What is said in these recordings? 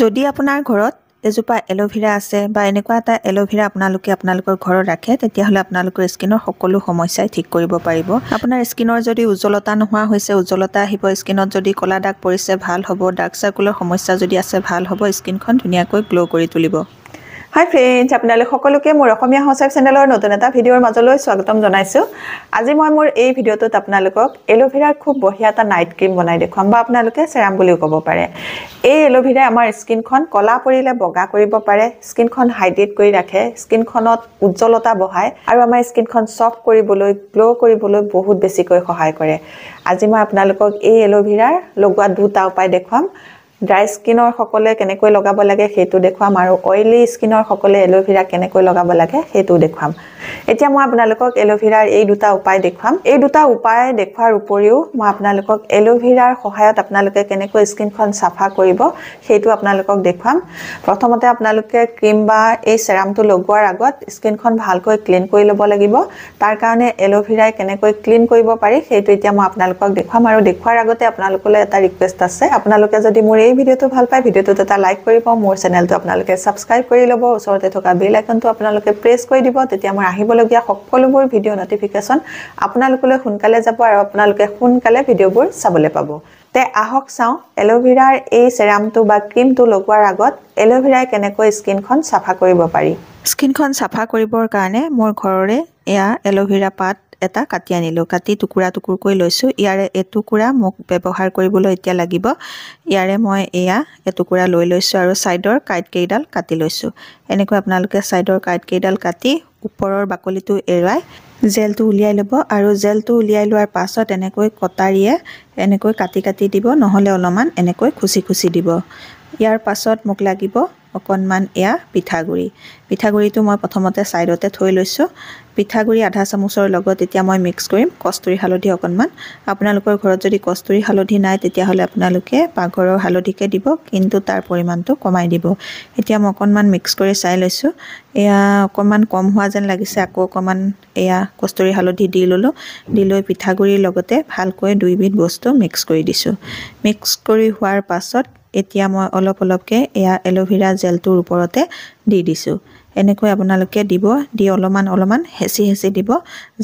যদি আপোনাৰ ঘৰত এজোপা এলোভেৰা আছে বা এনেকুৱা এটা এলোভেৰা আপোনালোকৰ ঘৰত ৰাখে তেতিয়াহ'লে আপোনালোকৰ স্কিনৰ সকলো সমস্যাই ঠিক কৰিব পাৰিব। আপোনাৰ স্কিনৰ যদি উজ্জ্বলতা নোহোৱা হৈছে উজ্জ্বলতা আহিব, স্কিনত যদি ক'লা দাগ পৰিছে ভাল হ'ব, ডাৰ্ক সাৰ্কুলৰ সমস্যা যদি আছে ভাল হ'ব, স্কিনখন ধুনীয়াকৈ গ্লো কৰি তুলিব। হাই ফ্ৰেণ্ডছ, আপোনালোক সকলোকে মোৰ অসমীয়া হাউচৱাইফ চেনেলৰ নতুন এটা ভিডিঅ'ৰ মাজলৈ স্বাগতম জনাইছোঁ। আজি মই মোৰ এই ভিডিঅ'টোত আপোনালোকক এলোভেৰাৰ খুব বঢ়িয়া এটা নাইট ক্ৰীম বনাই দেখুৱাম বা আপোনালোকে চেৰাম বুলিও ক'ব পাৰে। এই এলোভেৰাই আমাৰ স্কিনখন ক'লা পৰিলে বগা কৰিব পাৰে, স্কিনখন হাইড্ৰেট কৰি ৰাখে, স্কিনখনত উজ্জ্বলতা বঢ়ায় আৰু আমাৰ স্কিনখন ছফ্ট কৰিবলৈ, গ্লো কৰিবলৈ বহুত বেছিকৈ সহায় কৰে। আজি মই আপোনালোকক এই এলোভেৰাৰ লগোৱা দুটা উপায় দেখুৱাম। ড্ৰাই স্কিনৰ সকলে কেনেকৈ লগাব লাগে সেইটো দেখুৱাম আৰু অইলি স্কিনৰ সকলে এলোভেৰা কেনেকৈ লগাব লাগে সেইটো দেখুৱাম। এতিয়া মই আপোনালোকক এলোভেৰাৰ এই দুটা উপায় দেখুৱাম। এই দুটা উপায় দেখুৱাৰ উপৰিও মই আপোনালোকক এলোভেৰাৰ সহায়ত আপোনালোকে কেনেকৈ স্কিনখন চাফা কৰিব সেইটো আপোনালোকক দেখুৱাম। প্ৰথমতে আপোনালোকে ক্ৰীম বা এই চেৰামটো লগোৱাৰ আগত স্কিনখন ভালকৈ ক্লিন কৰি ল'ব লাগিব। তাৰ কাৰণে এলোভেৰাই কেনেকৈ ক্লিন কৰিব পাৰি সেইটো এতিয়া মই আপোনালোকক দেখুৱাম আৰু দেখুৱাৰ আগতে আপোনালোকলৈ এটা ৰিকুৱেষ্ট আছে। আপোনালোকে যদি মোৰ এই ভিডিঅ'টো ভাল পায় ভিডিঅ'টোত এটা লাইক কৰিব, মোৰ চেনেলটো আপোনালোকে সাবস্ক্ৰাইব কৰি ল'ব, ওচৰতে থকা বেল আইকনটো আপোনালোকে প্ৰেছ কৰি দিব, তেতিয়া মই আহিবলগীয়া সকলোবোৰ ভিডিঅ' নটিফিকেশ্যন আপোনালোকলৈ সোনকালে যাব আৰু আপোনালোকে সোনকালে ভিডিঅ'বোৰ চাবলৈ পাব। তে আহক চাওঁ এলোভেৰাৰ এই চেৰামটো বা ক্ৰীমটো লগোৱাৰ আগত এলোভেৰাই কেনেকৈ স্কিনখন চাফা কৰিব পাৰি। স্কিনখন চাফা কৰিবৰ কাৰণে মোৰ ঘৰৰে এয়া এলোভেৰা পাত এটা কাটি আনিলোঁ, কাটি টুকুৰা টুকুৰকৈ লৈছোঁ। ইয়াৰে এটুকুৰা মোক ব্যৱহাৰ কৰিবলৈ এতিয়া লাগিব। ইয়াৰে মই এয়া এটুকুৰা লৈ লৈছোঁ আৰু ছাইডৰ কাঁইটকেইডাল কাটি লৈছোঁ। এনেকৈ আপোনালোকে ছাইডৰ কাঁইটকেইডাল কাটি ওপৰৰ বাকলিটো এৰুৱাই জেলটো উলিয়াই ল'ব আৰু জেলটো উলিয়াই লোৱাৰ পাছত এনেকৈ কটাৰীয়ে এনেকৈ কাটি কাটি দিব, নহ'লে অলপমান এনেকৈ খুচি খুচি দিব। ইয়াৰ পাছত মোক লাগিব অকণমান এয়া পিঠাগুড়ি। পিঠাগুড়িটো মই প্ৰথমতে ছাইডতে থৈ লৈছোঁ। পিঠাগুড়ি আধা চামুচৰ লগত এতিয়া মই মিক্স কৰিম কষ্টুৰি হালধি অকণমান। আপোনালোকৰ ঘৰত যদি কষ্টুৰি হালধি নাই তেতিয়াহ'লে আপোনালোকে পাকঘৰৰ হালধিকে দিব, কিন্তু তাৰ পৰিমাণটো কমাই দিব। এতিয়া মই অকণমান মিক্স কৰি চাই লৈছোঁ। এয়া অকণমান কম হোৱা যেন লাগিছে, আকৌ অকণমান এয়া কষ্টুৰি হালধি দি ল'লোঁ। দি লৈ পিঠাগুড়িৰ লগতে ভালকৈ দুইবিধ বস্তু মিক্স কৰি দিছোঁ। মিক্স কৰি হোৱাৰ পাছত এতিয়া মই অলপ অলপকৈ এয়া এলোভেৰা জেলটোৰ ওপৰতে দি দিছোঁ। এনেকৈ আপোনালোকে দিব, দি অলপমান হেঁচি হেঁচি দিব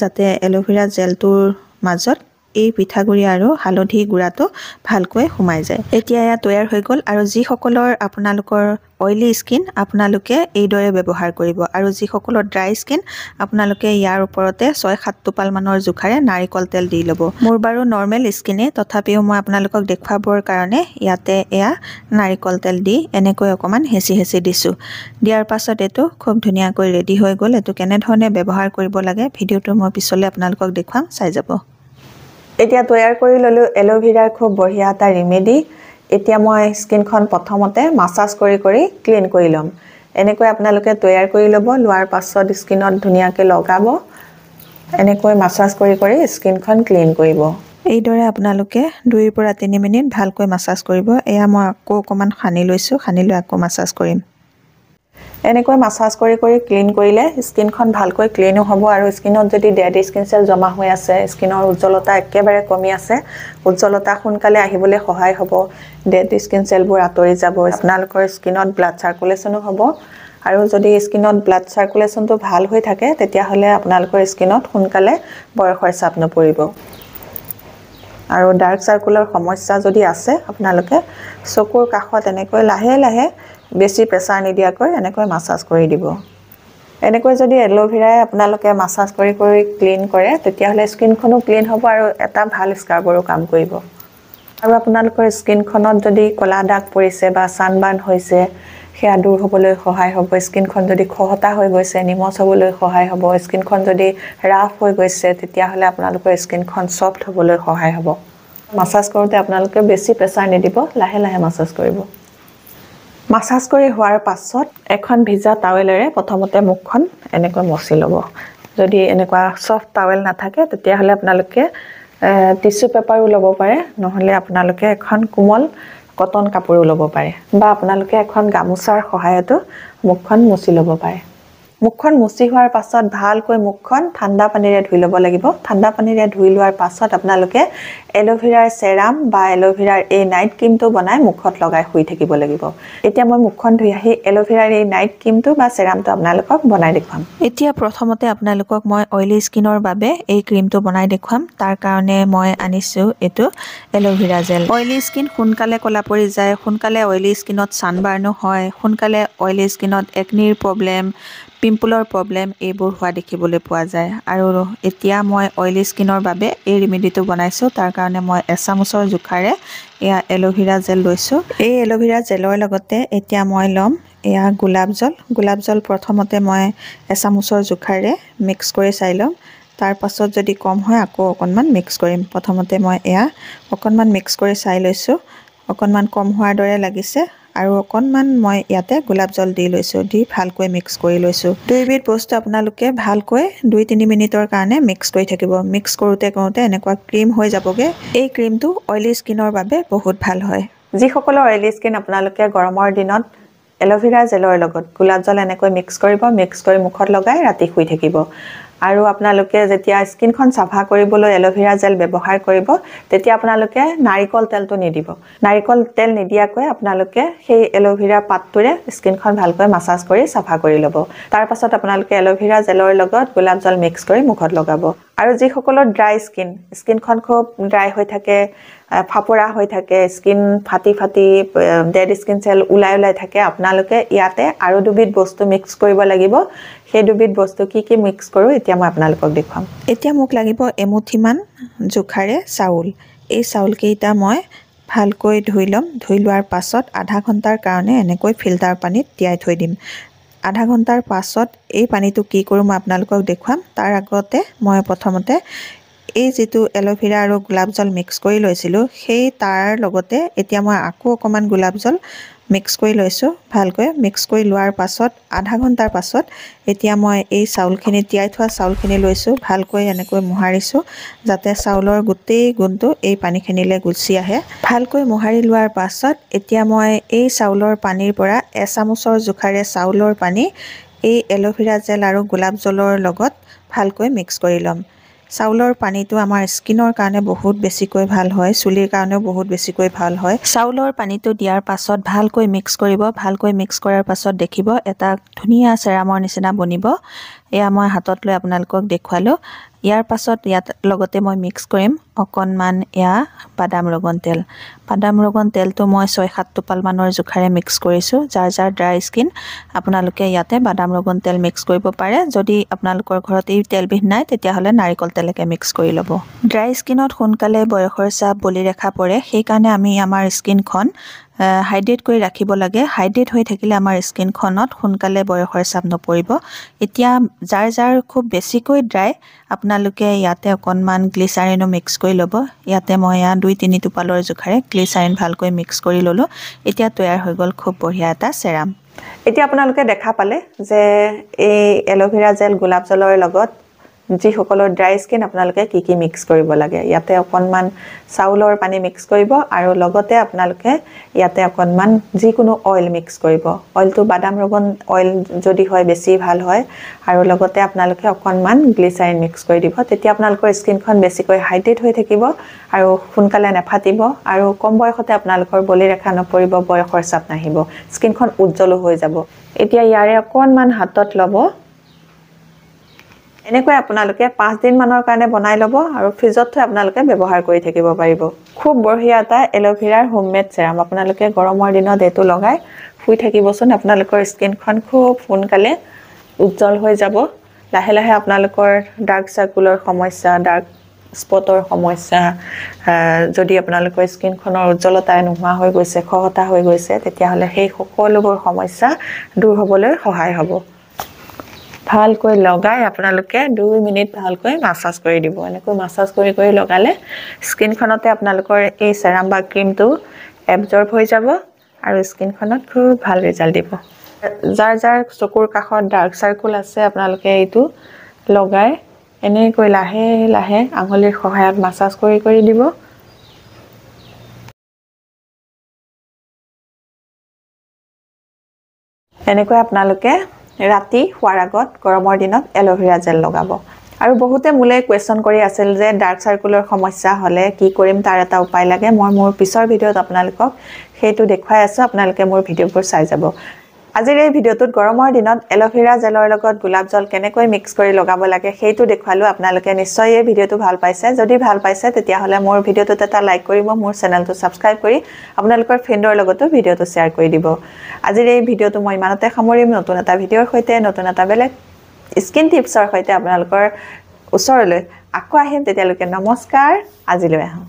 যাতে এলোভেৰা জেলটোৰ মাজত এই পিঠাগুড়ি আৰু হালধি গুড়াটো ভালকৈ সোমাই যায়। এতিয়া এয়া তৈয়াৰ হৈ গ'ল আৰু যিসকলৰ আপোনালোকৰ অইলি স্কিন আপোনালোকে এইদৰে ব্যৱহাৰ কৰিব আৰু যিসকলৰ ড্ৰাই স্কিন আপোনালোকে ইয়াৰ ওপৰতে 6-7 টোপালমানৰ জোখাৰে নাৰিকল তেল দি ল'ব। মোৰ বাৰু নৰ্মেল স্কিনে, তথাপিও মই আপোনালোকক দেখুৱাবৰ কাৰণে ইয়াতে এয়া নাৰিকল তেল দি এনেকৈ অকণমান হেঁচি হেঁচি দিছোঁ। দিয়াৰ পাছত এইটো খুব ধুনীয়াকৈ ৰেডি হৈ গ'ল। এইটো কেনেধৰণে ব্যৱহাৰ কৰিব লাগে ভিডিঅ'টো মই পিছলৈ আপোনালোকক দেখুৱাম, চাই যাব। এতিয়া তৈয়াৰ কৰি ল'লোঁ এলোভেৰাৰ খুব বঢ়িয়া এটা ৰেমেডি। এতিয়া মই স্কিনখন প্ৰথমতে মাছাজ কৰি কৰি ক্লিন কৰি ল'ম। এনেকৈ আপোনালোকে তৈয়াৰ কৰি ল'ব, লোৱাৰ পাছত স্কিনত ধুনীয়াকৈ লগাব। এনেকৈ মাছাজ কৰি কৰি স্কিনখন ক্লিন কৰিব। এইদৰে আপোনালোকে 2 পৰা 3 মিনিট ভালকৈ মাছাজ কৰিব। এয়া মই আকৌ অকণমান সানি লৈছোঁ, সানি লৈ আকৌ মাছাজ কৰিম। এনেকৈ মাছাজ কৰি কৰি ক্লিন কৰিলে স্কিনখন ভালকৈ ক্লিনো হ'ব আৰু স্কিনত যদি ডেড স্কিন চেল জমা হৈ আছে, স্কিনৰ উজ্জ্বলতা একেবাৰে কমি আছে, উজ্জ্বলতা সোনকালে আহিবলৈ সহায় হ'ব। ডেড স্কিন চেলবোৰ আঁতৰি যাব। আপোনালোকৰ স্কিনত ব্লাড চাৰ্কুলেশ্যনো হ'ব আৰু যদি স্কিনত ব্লাড চাৰ্কুলেশ্যনটো ভাল হৈ থাকে তেতিয়াহ'লে আপোনালোকৰ স্কিনত সোনকালে বয়সৰ চাপ নপৰিব। আৰু ডাৰ্ক চাৰ্কুলৰ সমস্যা যদি আছে আপোনালোকে চকুৰ কাষত এনেকৈ লাহে লাহে বেছি প্ৰেছাৰ নিদিয়াকৈ এনেকৈ মাছাজ কৰি দিব। এনেকৈ যদি এলোভেৰাই আপোনালোকে মাছাজ কৰি কৰি ক্লিন কৰে তেতিয়াহ'লে স্কিনখনো ক্লিন হ'ব আৰু এটা ভাল স্ক্ৰাবৰো কাম কৰিব। আৰু আপোনালোকৰ স্কিনখনত যদি ক'লা দাগ পৰিছে বা ছানবাৰ্ণ হৈছে সেয়া দূৰ হ'বলৈ সহায় হ'ব। স্কিনখন যদি খহটা হৈ গৈছে নিমজ হ'বলৈ সহায় হ'ব। স্কিনখন যদি ৰাফ হৈ গৈছে তেতিয়াহ'লে আপোনালোকৰ স্কিনখন ছফ্ট হ'বলৈ সহায় হ'ব। মাছাজ কৰোঁতে আপোনালোকে বেছি প্ৰেছাৰ নিদিব, লাহে লাহে মাছাজ কৰিব। মাছাজ কৰি হোৱাৰ পাছত এখন ভিজা টাৱেলেৰে প্ৰথমতে মুখখন এনেকৈ মচি ল'ব। যদি এনেকুৱা ছফ্ট টাৱেল নাথাকে তেতিয়াহ'লে আপোনালোকে টিচু পেপাৰো ল'ব পাৰে, নহ'লে আপোনালোকে এখন কোমল কটন কাপোৰো ল'ব পাৰে বা আপোনালোকে এখন গামোচাৰ সহায়তো মুখখন মচি ল'ব পাৰে। মুখখন মুচি হোৱাৰ পাছত ভালকৈ মুখখন ঠাণ্ডা পানীৰে ধুই ল'ব লাগিব ঠাণ্ডা পানীৰে ধুই লোৱাৰ পাছত আপোনালোকে এলোভেৰাৰ সেৰাম বা এলোভেৰাৰ এই নাইট ক্ৰীমটো বনাই মুখত লগাই শুই থাকিব লাগিব এতিয়া মই মুখখন ধুই আহি এলোভেৰাৰ এই নাইট ক্ৰীমটো বা সেৰামটো আপোনালোকক বনাই দেখুৱাম এতিয়া প্ৰথমতে আপোনালোকক মই অইলি স্কিনৰ বাবে এই ক্ৰীমটো বনাই দেখুৱাম তাৰ কাৰণে মই আনিছোঁ এইটো এলোভেৰা জেল অইলি স্কিন সোনকালে কলা পৰি যায় সোনকালে অইলি স্কিনত সানবাৰ্ণো হয় সোনকালে অইলি স্কিনত একনিৰ প্ৰব্লেম পিম্পলৰ প্ৰব্লেম এইবোৰ হোৱা দেখিবলৈ পোৱা যায় আৰু এতিয়া মই অইলি স্কিনৰ বাবে এই ৰেমেডিটো বনাইছোঁ তাৰ কাৰণে মই এচামুচৰ জোখাৰে এয়া এলোভেৰা জেল লৈছোঁ এই এলোভেৰা জেলৰ লগতে এতিয়া মই ল'ম এয়া গোলাপ জল প্ৰথমতে মই এচামুচৰ জোখাৰে মিক্স কৰি চাই ল'ম তাৰ পাছত যদি কম হয় আকৌ অকণমান মিক্স কৰিম প্ৰথমতে মই এয়া অকণমান মিক্স কৰি চাই লৈছোঁ অকণমান কম হোৱাৰ দৰে লাগিছে আৰু অকণমান মই ইয়াতে গোলাপ জল দি লৈছোঁ দি ভালকৈ মিক্স কৰি লৈছোঁ দুইবিধ বস্তু আপোনালোকে ভালকৈ 2-3 মিনিটৰ কাৰণে মিক্স কৰি থাকিব মিক্স কৰোঁতে এনেকুৱা ক্ৰীম হৈ যাবগৈ এই ক্ৰীমটো অইলি স্কিনৰ বাবে বহুত ভাল হয় যিসকলৰ অইলি স্কিন আপোনালোকে গৰমৰ দিনত এলোভেৰা জেলৰ লগত গোলাপ জল এনেকৈ মিক্স কৰি মুখত লগাই ৰাতি শুই থাকিব আৰু আপোনালোকে যেতিয়া স্কিনখন সাফা কৰিবলৈ এলোভেৰা জেল ব্যৱহাৰ কৰিব তেতিয়া আপোনালোকে নাৰিকল তেলটো নিদিব নাৰিকল তেল নিদিয়াকৈ আপোনালোকে সেই এলোভেৰা পাতটোৰে স্কিনখন ভালকৈ মাসাজ কৰি সাফা কৰি ল'ব তাৰ পাছত আপোনালোকে এলোভেৰা জেলৰ লগত গোলাপ জল মিক্স কৰি মুখত লগাব আৰু যিসকলৰ ড্ৰাই স্কিনখন খুব ড্ৰাই হৈ থাকে ফাপৰা হৈ থাকে স্কিন ফাটি ডেড স্কিন সেল ওলাই থাকে আপোনালোকে ইয়াতে আৰু দুবিধ বস্তু মিক্স কৰিব লাগিব সেই দুবিধ বস্তু কি মিক্স কৰো এতিয়া মই আপোনালোকক দেখুৱাম এতিয়া মোক লাগিব এমুঠিমান জোখাৰে চাউল এই চাউল কেইটা মই ভালকৈ ধুই ল'ম ধুই লোৱাৰ পাছত আধা ঘণ্টাৰ কাৰণে এনেকৈ ফিল্টাৰ পানীত তিয়াই থৈ দিম আধা ঘণ্টাৰ পাছত এই পানীটো কি কৰোঁ মই আপোনালোকক দেখুৱাম তাৰ আগতে মই প্ৰথমতে এই যেটো এলোভেৰা আৰু গোলাপ জল মিক্স কৰি লৈছিলোঁ সেই তাৰ লগতে এতিয়া মই আকৌ অকমান গোলাপ জল মিক্স কৰি লৈছোঁ ভালকৈ মিক্স কৰি লোৱাৰ পাছত আধা ঘণ্টাৰ পাছত এতিয়া মই এই চাউলখিনি তিয়াই থোৱা চাউলখিনি লৈছোঁ ভালকৈ এনেকৈ মোহাৰিছোঁ যাতে চাউলৰ গোটেই গুণটো এই পানীখিনিলৈ গুচি আহে ভালকৈ মোহাৰি লোৱাৰ পাছত এতিয়া মই এই চাউলৰ পানীৰ পৰা এচামুচৰ জোখাৰে চাউলৰ পানী এই এলোভেৰা জেল আৰু গোলাপ জলৰ লগত ভালকৈ মিক্স কৰি ল'ম চাউলৰ পানীটো আমাৰ স্কিনৰ কাৰণে বহুত বেছিকৈ ভাল হয় চুলিৰ কাৰণেও বহুত বেছিকৈ ভাল হয় চাউলৰ পানীটো দিয়াৰ পাছত ভালকৈ মিক্স কৰিব ভালকৈ মিক্স কৰাৰ পাছত দেখিব এটা ধুনীয়া সেৰামৰ নিচিনা বনিব এয়া মই হাতত লৈ আপোনালোকক দেখুৱালো ইয়াৰ পাছত ইয়াত লগতে মই মিক্স কৰিম অকণমান এয়া বাদাম ৰগন তেলটো মই 6-7 টোপাল মানৰ জোখাৰে মিক্স কৰিছোঁ যাৰ ড্ৰাই স্কিন আপোনালোকে ইয়াতে বাদাম ৰগন তেল মিক্স কৰিব পাৰে যদি আপোনালোকৰ ঘৰত এই তেলবিধ নাই তেতিয়াহ'লে নাৰিকল তেলকে মিক্স কৰি ল'ব ড্ৰাই স্কিনত সোনকালে বয়সৰ চাপ বলি ৰেখা পৰে সেই কাৰণে আমি আমাৰ স্কিনখন হাইড্ৰেট কৰি ৰাখিব লাগে হাইড্ৰেট হৈ থাকিলে আমাৰ স্কিনখনত সোনকালে বয়সৰ চাপ নপৰিব এতিয়া যাৰ খুব বেছিকৈ ড্ৰাই আপোনালোকে ইয়াতে অকণমান গ্লিচাৰিনো মিক্স কৰি ল'ব ইয়াতে মই 2-3 টোপালৰ জোখাৰে গ্লিচাৰিন ভালকৈ মিক্স কৰি ল'লোঁ এতিয়া তৈয়াৰ হৈ গ'ল খুব বঢ়িয়া এটা সেৰাম এতিয়া আপোনালোকে দেখা পালে যে এই এলোভেৰা জেল গোলাপ জলৰ লগত যিসকলৰ ড্ৰাই স্কিন আপোনালোকে কি মিক্স কৰিব লাগে ইয়াতে অকণমান চাউলৰ পানী মিক্স কৰিব আৰু লগতে আপোনালোকে ইয়াতে অকণমান যিকোনো অইল মিক্স কৰিব অইলটো বাদাম ৰগন অইল যদি হয় বেছি ভাল হয় আৰু লগতে আপোনালোকে অকণমান গ্লিচাৰিন মিক্স কৰি দিব তেতিয়া আপোনালোকৰ স্কিনখন বেছিকৈ হাইড্ৰেট হৈ থাকিব আৰু সোনকালে নেফাটিব আৰু কম বয়সতে আপোনালোকৰ বলি ৰেখা নপৰিব বয়সৰ চাপ নাহিব স্কিনখন উজ্জ্বল হৈ যাব এতিয়া ইয়াৰে অকণমান হাতত ল'ব এনেকৈ আপোনালোকে 5 দিন মানৰ কাৰণে বনাই ল'ব আৰু ফ্ৰিজত থৈ আপোনালোকে ব্যৱহাৰ কৰি থাকিব পাৰিব খুব বঢ়িয়া এটা এলোভেৰাৰ হোমমেড সেৰাম আপোনালোকে গৰমৰ দিনত এটো লগাই শুই থাকিবচোন আপোনালোকৰ স্কিনখন খুব সোনকালে উজ্জ্বল হৈ যাব লাহে আপোনালোকৰ ডাৰ্ক সাৰ্কুলৰ সমস্যা ডাৰ্ক স্পটৰ সমস্যা যদি আপোনালোকৰ স্কিনখনৰ উজ্জ্বলতা নোহোৱা হৈ গৈছে খহটা হৈ গৈছে তেতিয়াহ'লে সেই সকলোবোৰ সমস্যা দূৰ হ'বলৈ সহায় হ'ব ভালকৈ লগাই আপোনালোকে 2 মিনিট ভালকৈ মাসাজ কৰি দিব এনেকৈ মাসাজ কৰি লগালে স্কিনখনতে আপোনালোকৰ এই সেৰাম বা ক্ৰীমটো এবজৰ্ব হৈ যাব আৰু স্কিনখনত খুব ভাল ৰিজাল্ট দিব যাৰ চকুৰ কাষত ডাৰ্ক সাৰ্কুল আছে আপোনালোকে এইটো লগাই এনেকৈ লাহে আঙুলিৰ সহায়ত মাসাজ কৰি দিব এনেকৈ আপোনালোকে ৰাতি শোৱাৰ আগত গৰমৰ দিনত এল'ভেৰা জেল লগাব আৰু বহুতে মোলে কোৱেশ্চন কৰি আছিল যে ডাৰ্ক সাৰ্কুলৰ সমস্যা হ'লে কি কৰিম তাৰ এটা উপায় লাগে মই মোৰ পিছৰ ভিডিঅ'ত আপোনালোকক সেইটো দেখুৱাই আছো আপোনালোকে মোৰ ভিডিঅ'বোৰ চাই যাব আজিৰ এই ভিডিঅ'টোত গৰমৰ দিনত এল'ভেৰা জেলৰ লগত গোলাপ জল কেনেকৈ মিক্স কৰি লগাব লাগে সেইটো দেখুৱালো আপোনালোকে নিশ্চয় এই ভিডিঅ'টো ভাল পাইছে যদি ভাল পাইছে তেতিয়া হলে মোৰ ভিডিঅ'টোত এটা লাইক কৰিব মোৰ চেনেলটো সাবস্ক্ৰাইব কৰি আপোনালোকৰ ফ্ৰেণ্ডৰ লগতো ভিডিঅ'টো শ্বেয়াৰ কৰি দিব আজিৰ এই ভিডিঅ'টো মই ইমানতে সামৰিম নতুন এটা ভিডিঅ'ৰ সৈতে নতুন এটা বেলেগ স্কিন টিপছৰ সৈতে আপোনালোকৰ ওচৰলৈ আকৌ আহিম তেতিয়ালৈকে নমস্কাৰ আজিলৈ আহোঁ